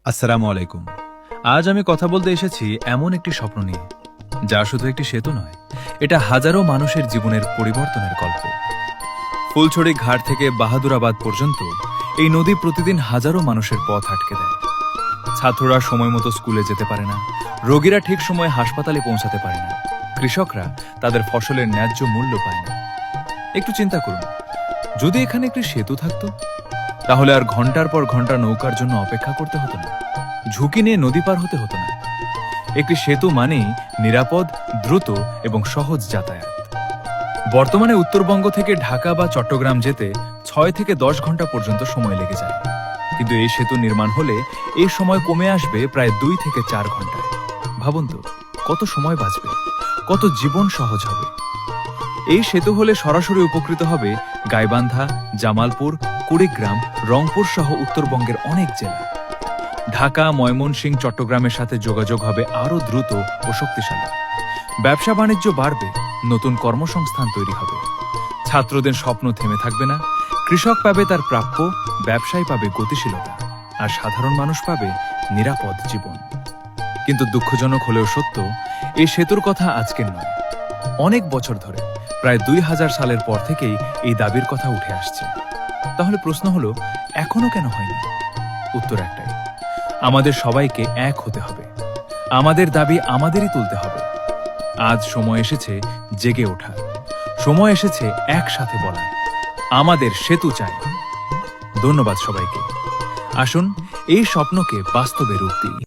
আসসালামু আলাইকুম। আজ আমি কথা বলতে এসেছি এমন একটি স্বপ্ন নিয়ে, যা শুধু একটি সেতু নয়, এটা হাজারো মানুষের জীবনের পরিবর্তনের গল্প। ফুলছড়ি ঘাট থেকে বাহাদুরাবাদ পর্যন্ত এই নদী প্রতিদিন হাজারো মানুষের পথ আটকে দেয়। ছাত্ররা সময় মতো স্কুলে যেতে পারে না, রোগীরা ঠিক সময়ে হাসপাতালে পৌঁছাতে পারে না, কৃষকরা তাদের ফসলের ন্যায্য মূল্য পায় না। একটু চিন্তা করুন, যদি এখানে একটি সেতু থাকতো, তাহলে আর ঘন্টার পর ঘন্টা নৌকার জন্য অপেক্ষা করতে হতো না, ঝুঁকি নিয়ে নদী পার হতে হতো না। একটি সেতু মানেই নিরাপদ, দ্রুত এবং সহজ যাতায়াত। বর্তমানে উত্তরবঙ্গ থেকে ঢাকা বা চট্টগ্রাম যেতে 6 থেকে 10 ঘন্টা পর্যন্ত সময় লেগে যায়, কিন্তু এই সেতু নির্মাণ হলে এই সময় কমে আসবে প্রায় 2 থেকে 4 ঘন্টায়। ভাবুন তো, কত সময় বাঁচবে, কত জীবন সহজ হবে। এই সেতু হলে সরাসরি উপকৃত হবে গাইবান্ধা, জামালপুর, কুড়িগ্রাম, রংপুর সহ উত্তরবঙ্গের অনেক জেলা। ঢাকা, ময়মনসিংহ, চট্টগ্রামের সাথে যোগাযোগ হবে আরও দ্রুত ও শক্তিশালী। ব্যবসা বাণিজ্য বাড়বে, নতুন কর্মসংস্থান তৈরি হবে। ছাত্রদের স্বপ্ন থেমে থাকবে না, কৃষক পাবে তার প্রাপ্য, ব্যবসায়ী পাবে গতিশীলতা, আর সাধারণ মানুষ পাবে নিরাপদ জীবন। কিন্তু দুঃখজনক হলেও সত্য, এই সেতুর কথা আজকের নয়, অনেক বছর ধরে, প্রায় 2000 সালের পর থেকেই এই দাবির কথা উঠে আসছে। তাহলে প্রশ্ন হলো, এখনো কেন হয়নি? উত্তর একটাই, আমাদের সবাইকে এক হতে হবে। আমাদের দাবি আমাদেরই তুলতে হবে। আজ সময় এসেছে জেগে ওঠার, সময় এসেছে একসাথে বলার, আমাদের সেতু চাই। ধন্যবাদ সবাইকে। আসুন এই স্বপ্নকে বাস্তবে রূপ দিই।